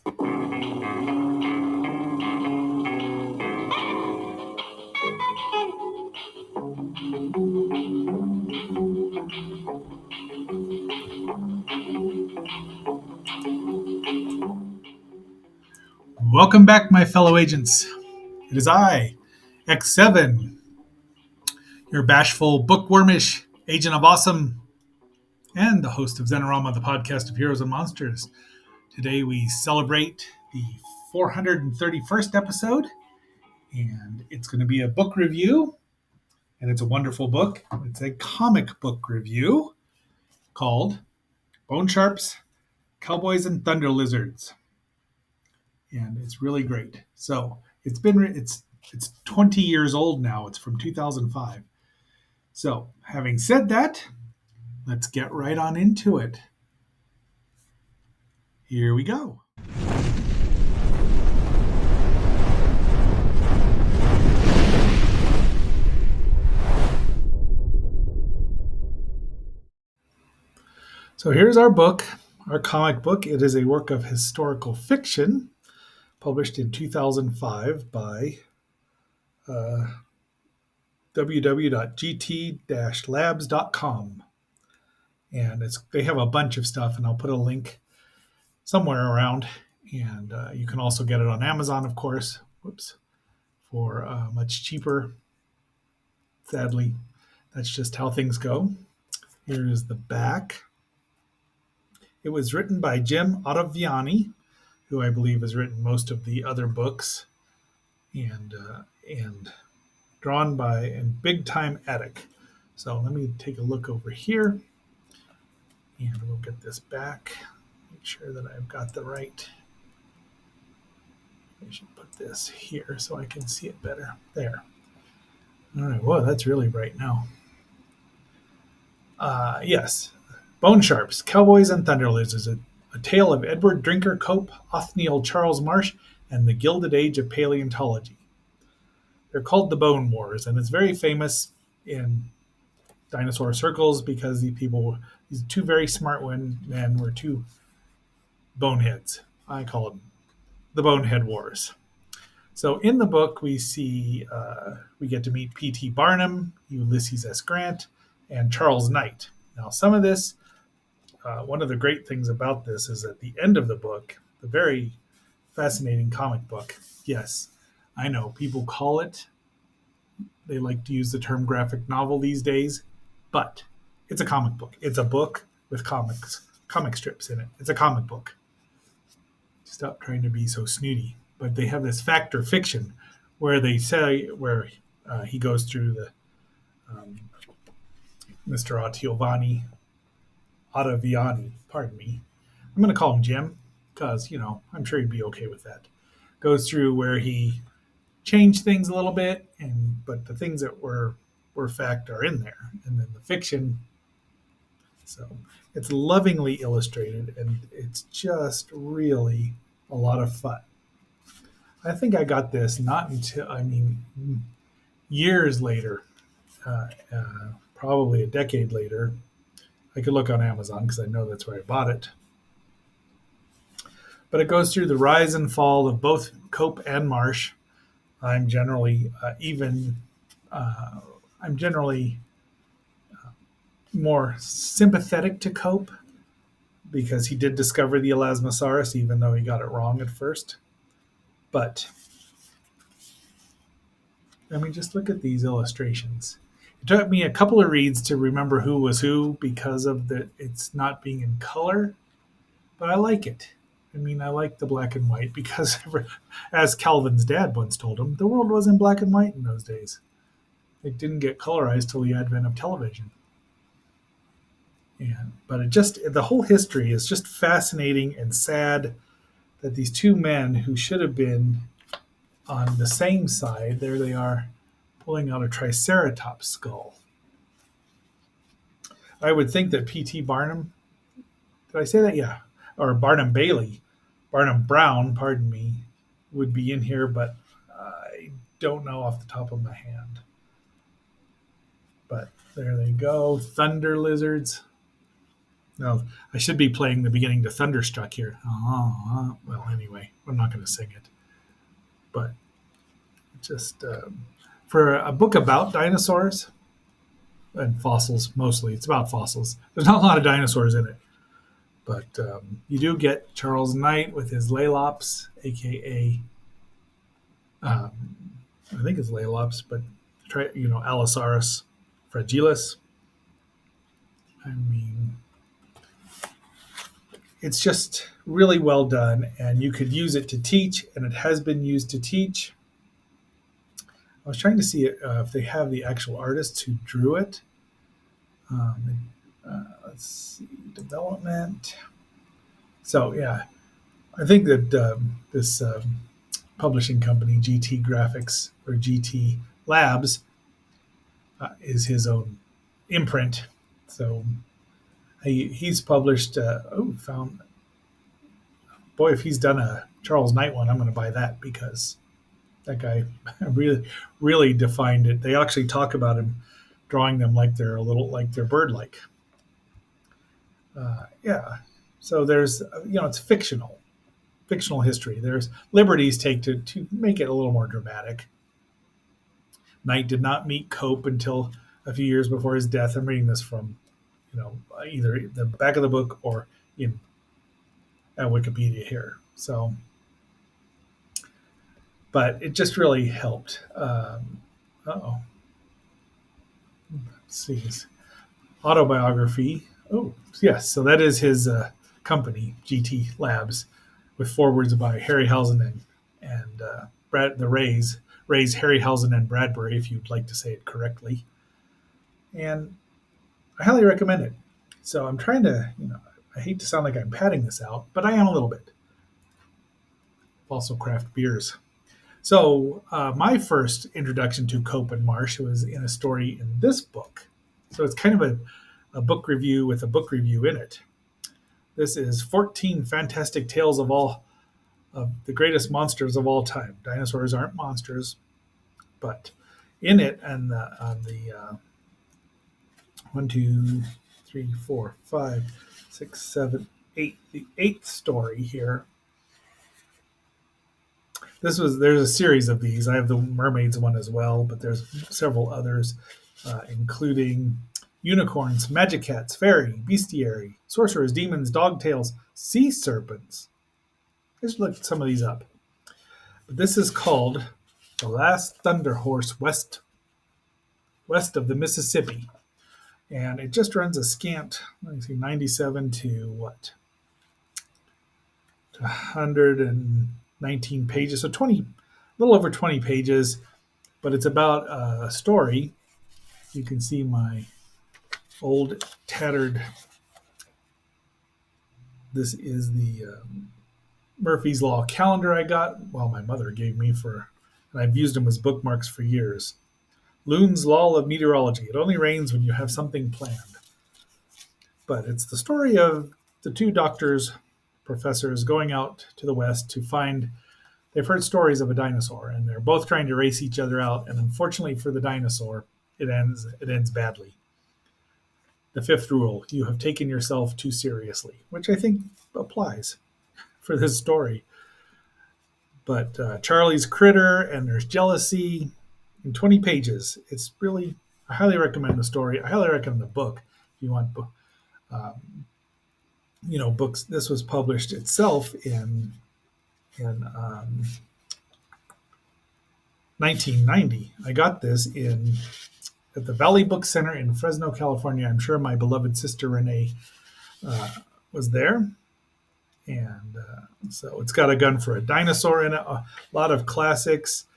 Welcome back, my fellow agents. It is I, X7, your bashful, bookwormish agent of awesome, and the host of Zenorama, the podcast of heroes and monsters. Today we celebrate the 431st episode, and it's going to be a book review, and it's a wonderful book. It's a comic book review called Bone Sharps, Cowboys and Thunder Lizards, and it's really great. So it's 20 years old now. It's from 2005. So, having said that, let's get right on into it. Here we go. So, here's our book, our comic book. It is a work of historical fiction published in 2005 by www.gt-labs.com. And they have a bunch of stuff, and I'll put a link somewhere around. And you can also get it on Amazon, of course. For much cheaper. Sadly, that's just how things go. Here is the back. It was written by Jim Ottaviani, who I believe has written most of the other books, and drawn by Big Time Attic. So let me take a look over here, and we'll get this back. Make sure that I've got the right. I should put this here so I can see it better. There. All right. Whoa, that's really bright now. Yes. Bone Sharps, Cowboys and Thunder Lizards, a tale of Edward Drinker Cope, Othniel Charles Marsh, and the Gilded Age of Paleontology. They're called the Bone Wars, and it's very famous in dinosaur circles because these two very smart men were two boneheads. I call them the Bonehead Wars. So in the book, we get to meet P.T. Barnum, Ulysses S. Grant, and Charles Knight. Now, some of this, one of the great things about this is at the end of the book, the very fascinating comic book. Yes, I know people they like to use the term graphic novel these days, but it's a comic book. It's a book with comic strips in it. It's a comic book. Stop trying to be so snooty. But they have this fact or fiction where he goes through the Mr. Ottaviani, pardon me. I'm going to call him Jim because, I'm sure he'd be okay with that. Goes through where he changed things a little bit, but the things that were fact are in there. And then the fiction. So it's lovingly illustrated, and it's just really a lot of fun. I think I got this not until, years later, probably a decade later. I could look on Amazon because I know that's where I bought it. But it goes through the rise and fall of both Cope and Marsh. I'm generally more sympathetic to Cope because he did discover the Elasmosaurus, even though he got it wrong at first. But just look at these illustrations. It took me a couple of reads to remember who was who because of it's not being in color, but I like it. I like the black and white because, as Calvin's dad once told him, the world was in black and white in those days. It didn't get colorized till the advent of television. But the whole history is just fascinating and sad that these two men who should have been on the same side, there they are, pulling out a Triceratops skull. I would think that P.T. Barnum, did I say that? Yeah. Or Barnum Brown, pardon me, would be in here, but I don't know off the top of my hand. But there they go, Thunder Lizards. No, I should be playing the beginning to Thunderstruck here. Well, anyway, I'm not going to sing it, but just for a book about dinosaurs and fossils mostly, it's about fossils. There's not a lot of dinosaurs in it, but you do get Charles Knight with his Lalops, aka um, I think it's Lalops, but try Allosaurus fragilis. I mean, it's just really well done, and you could use it to teach, and it has been used to teach. I was trying to see if they have the actual artists who drew it. Let's see, development. So yeah, I think that this publishing company, GT Graphics or GT Labs, is his own imprint. So he's published. Found boy, if he's done a Charles Knight one, I'm going to buy that because that guy really defined it. They actually talk about him drawing them like they're a little like they're bird like. Yeah. So there's it's fictional history. There's liberties take to make it a little more dramatic. Knight did not meet Cope until a few years before his death. I'm reading this from either the back of the book or in at Wikipedia here. So, but it just really helped. Oh, let's see his autobiography. Oh, yes. So that is his company, GT Labs, with forewords by Harryhausen and Brad the Rays Harryhausen and Bradbury, if you'd like to say it correctly. And I highly recommend it. So I'm trying to, I hate to sound like I'm padding this out, but I am a little bit. Also, craft beers. So my first introduction to Cope and Marsh was in a story in this book. So it's kind of a book review with a book review in it. This is 14 Fantastic Tales of the Greatest Monsters of All Time. Dinosaurs aren't monsters, but in it, and on the 1, 2, 3, 4, 5, 6, 7, 8, the eighth story here. There's a series of these. I have the mermaids one as well, but there's several others, including unicorns, magic cats, fairy, bestiary, sorcerers, demons, dogtails, sea serpents. I just looked some of these up. But this is called The Last Thunder Horse West of the Mississippi. And it just runs a scant, let me see, 97 to what? 119 pages. So a little over 20 pages, but it's about a story. You can see my old tattered, this is the Murphy's Law calendar I got, my mother gave me and I've used them as bookmarks for years. Loon's Law of Meteorology. It only rains when you have something planned. But it's the story of the two professors going out to the West to find, they've heard stories of a dinosaur, and they're both trying to race each other out. And unfortunately for the dinosaur, it ends badly. The fifth rule: you have taken yourself too seriously, which I think applies for this story. But Charlie's critter, and there's jealousy in 20 pages. It's really, I highly recommend the story. I highly recommend the book if you want books. This was published itself in 1990. I got this at the Valley Book Center in Fresno, California. I'm sure my beloved sister Renee was there. And so it's got a gun for a dinosaur in it, a lot of classics.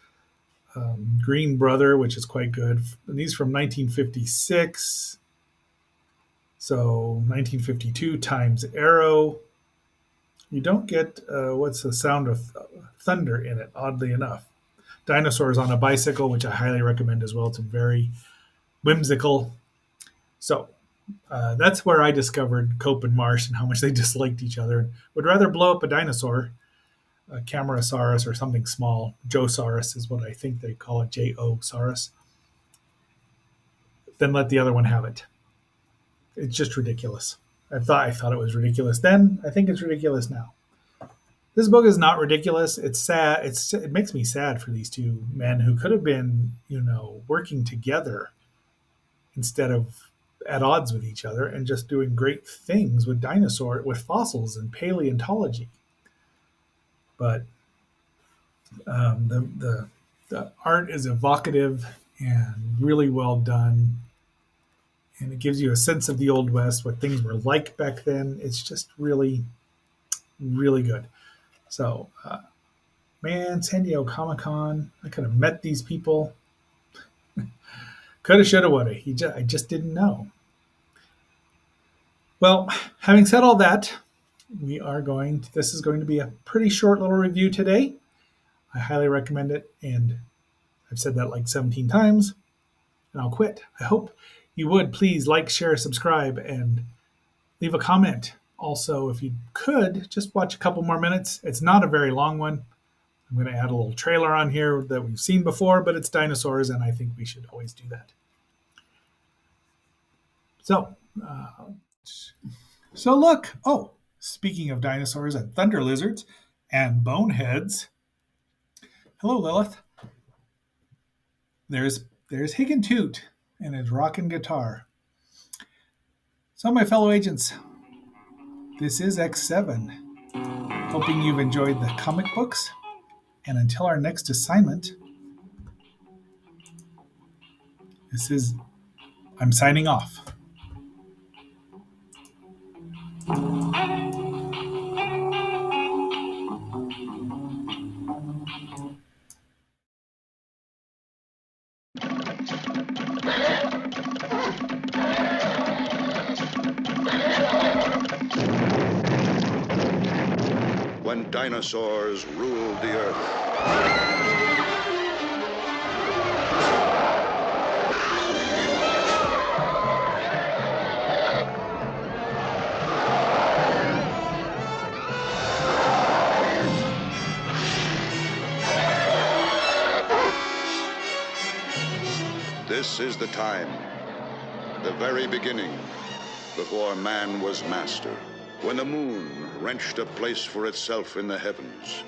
Green Brother, which is quite good. And these from 1956. So 1952 times Arrow. You don't get what's the sound of thunder in it, oddly enough. Dinosaurs on a Bicycle, which I highly recommend as well. It's very whimsical. So that's where I discovered Cope and Marsh and how much they disliked each other. Would rather blow up a dinosaur, a Camarasaurus or something small. Josaurus is what I think they call it, J-O-Saurus, than let the other one have it. It's just ridiculous. I thought it was ridiculous then. I think it's ridiculous now. This book is not ridiculous. It's sad. It makes me sad for these two men who could have been, working together instead of at odds with each other and just doing great things with fossils and paleontology. But the art is evocative and really well done, and it gives you a sense of the old west, what things were like back then. It's just really, really good. So, man, San Diego Comic Con, I could have met these people. Coulda, shoulda, woulda. I just didn't know. Well, having said all that, this is going to be a pretty short little review today. I highly recommend it, and I've said that like 17 times, and I'll quit. I hope you would please like, share, subscribe, and leave a comment. Also, if you could, just watch a couple more minutes. It's not a very long one. I'm going to add a little trailer on here that we've seen before, but it's dinosaurs, and I think we should always do that. So look. Oh, speaking of dinosaurs and thunder lizards and boneheads. Hello, Lilith. There's Higgintoot and his rockin' guitar. So, my fellow agents, this is X7. Hoping you've enjoyed the comic books. And until our next assignment, I'm signing off. When dinosaurs ruled the earth. This is the time, the very beginning, before man was master, when the moon wrenched a place for itself in the heavens.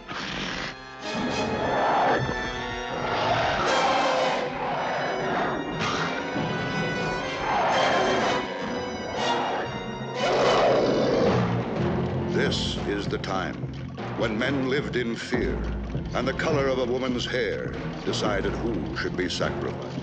This is the time when men lived in fear, and the color of a woman's hair decided who should be sacrificed.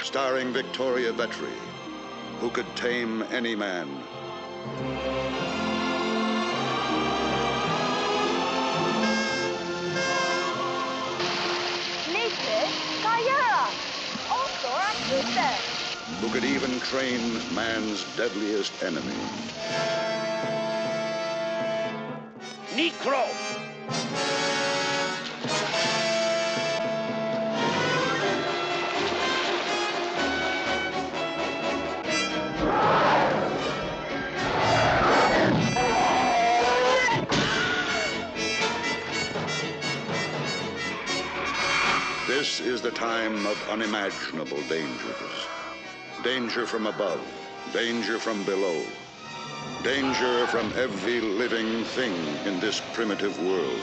Starring Victoria Vetri, who could tame any man. Who could even train man's deadliest enemy. Necro! This is the time of unimaginable dangers. Danger from above, danger from below, danger from every living thing in this primitive world.